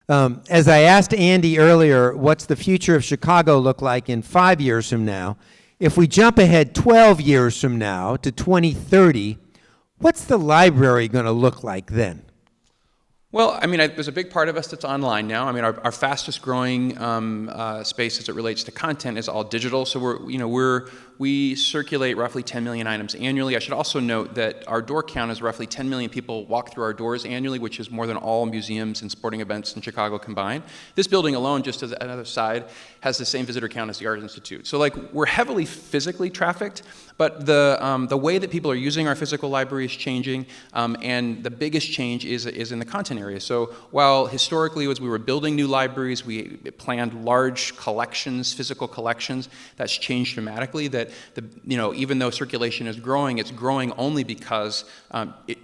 As I asked Andy earlier, what's the future of Chicago look like in 5 years from now? If we jump ahead 12 years from now to 2030, what's the library going to look like then? Well, I mean, there's a big part of us that's online now. I mean, our fastest growing space as it relates to content is all digital. So we circulate roughly 10 million items annually. I should also note that our door count is roughly 10 million people walk through our doors annually, which is more than all museums and sporting events in Chicago combined. This building alone, just as another side, has the same visitor count as the Art Institute. So we're heavily physically trafficked, but the way that people are using our physical library is changing, and the biggest change is in the content area. So while historically, as we were building new libraries, we planned large collections, physical collections, that's changed dramatically. That even though circulation is growing, it's growing only because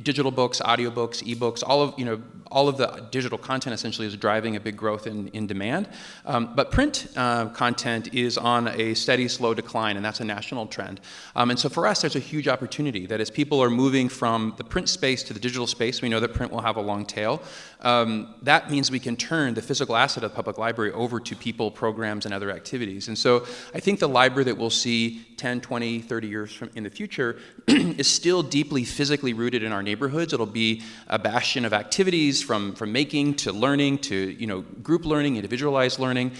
digital books, audiobooks, ebooks, all of the digital content essentially is driving a big growth in demand. But print content is on a steady, slow decline, and that's a national trend. And so for us, there's a huge opportunity that as people are moving from the print space to the digital space, we know that print will have a long tail. That means we can turn the physical asset of the public library over to people, programs, and other activities. And so I think the library that we'll see 10, 20, 30 years in the future is still deeply physically rooted in our neighborhoods. It'll be a bastion of activities from making to learning to group learning, individualized learning,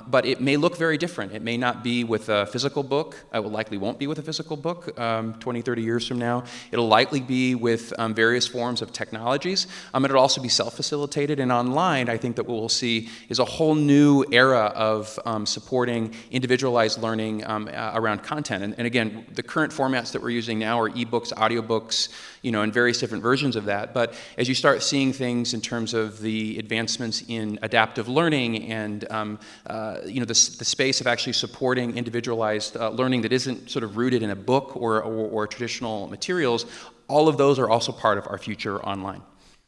but it may look very different. It may not be with a physical book. It likely won't be with a physical book 20, 30 years from now. It'll likely be with various forms of technologies. It'll also be self-facilitated and online. I think that what we'll see is a whole new era of supporting individualized learning around content. And again, the current formats that we're using now are ebooks, audiobooks, and various different versions of that. But as you start seeing things in terms of the advancements in adaptive learning and the space of actually supporting individualized learning that isn't sort of rooted in a book or traditional materials, all of those are also part of our future online.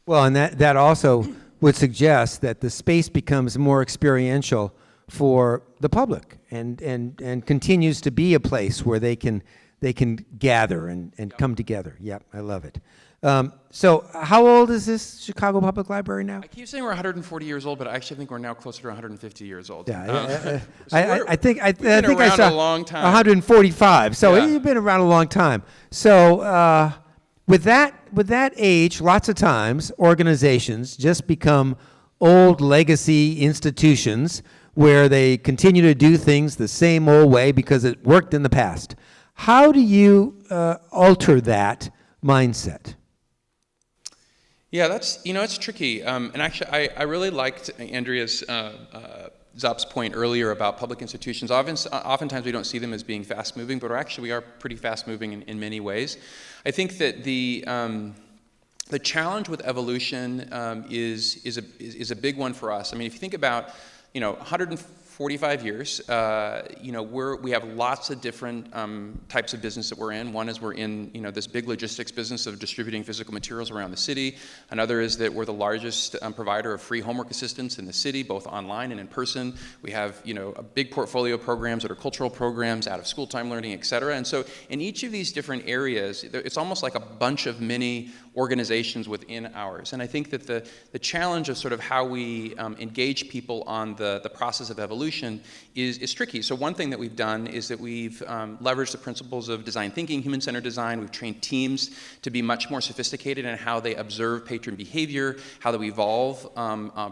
Well, and that also would suggest that the space becomes more experiential for the public and continues to be a place where they can gather and come together. Yep, I love it. So how old is this Chicago Public Library now? I keep saying we're 140 years old, but I actually think we're now closer to 150 years old. Yeah, I think I saw a long time. 145. So Yeah. You've been around a long time. So with that age, lots of times organizations just become old legacy institutions where they continue to do things the same old way because it worked in the past. How do you alter that mindset? Yeah, it's tricky. And actually, I really liked Andrea's Zop's point earlier about public institutions. Oftentimes we don't see them as being fast-moving, but we are pretty fast-moving in many ways. I think that the challenge with evolution is a big one for us. I mean, if you think about 145 years, we have lots of different types of business that we're in. One is we're in this big logistics business of distributing physical materials around the city. Another is that we're the largest provider of free homework assistance in the city, both online and in person. We have a big portfolio of programs that are cultural programs, out of school time learning, et cetera. And so in each of these different areas, it's almost like a bunch of mini organizations within ours. And I think that the challenge of sort of how we engage people on the process of evolution is tricky. So one thing that we've done is that we've leveraged the principles of design thinking, human-centered design. We've trained teams to be much more sophisticated in how they observe patron behavior, how they evolve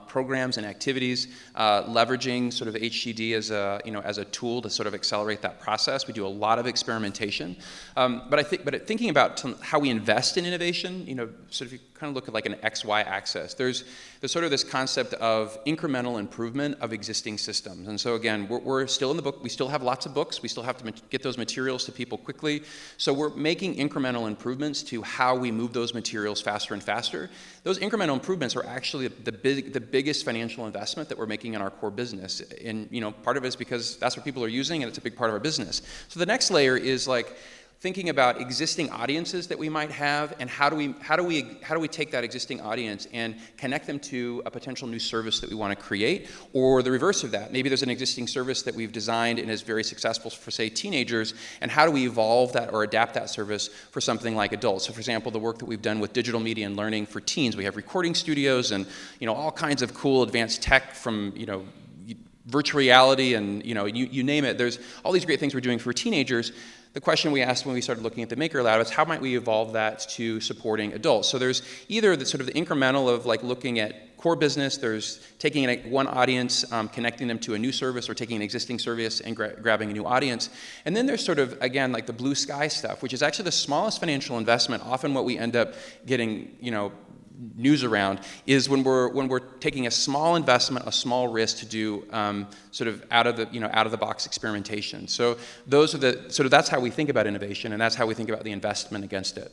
programs and activities, leveraging sort of HCD as a tool to sort of accelerate that process. We do a lot of experimentation. But thinking about how we invest in innovation, sort of you kind of look at like an XY axis. There's sort of this concept of incremental improvement of existing systems. And so again, we're still in the book. We still have lots of books. We still have to get those materials to people quickly. So we're making incremental improvements to how we move those materials faster and faster. Those incremental improvements are actually the biggest financial investment that we're making in our core business. And part of it is because that's what people are using, and it's a big part of our business. So the next layer is like, thinking about existing audiences that we might have, and how do we take that existing audience and connect them to a potential new service that we want to create, or the reverse of that. Maybe there's an existing service that we've designed and is very successful for, say, teenagers, and how do we evolve that or adapt that service for something like adults? So, for example, the work that we've done with digital media and learning for teens, we have recording studios and all kinds of cool advanced tech from virtual reality and you name it. There's all these great things we're doing for teenagers. The question we asked when we started looking at the Maker Lab is how might we evolve that to supporting adults? So there's either the sort of the incremental of like looking at core business, there's taking one audience, connecting them to a new service, or taking an existing service and grabbing a new audience. And then there's sort of, again, like the blue sky stuff, which is actually the smallest financial investment. Often what we end up getting, news around is when we're taking a small investment, a small risk to do sort of out of the box experimentation. So that's how we think about innovation, and that's how we think about the investment against it.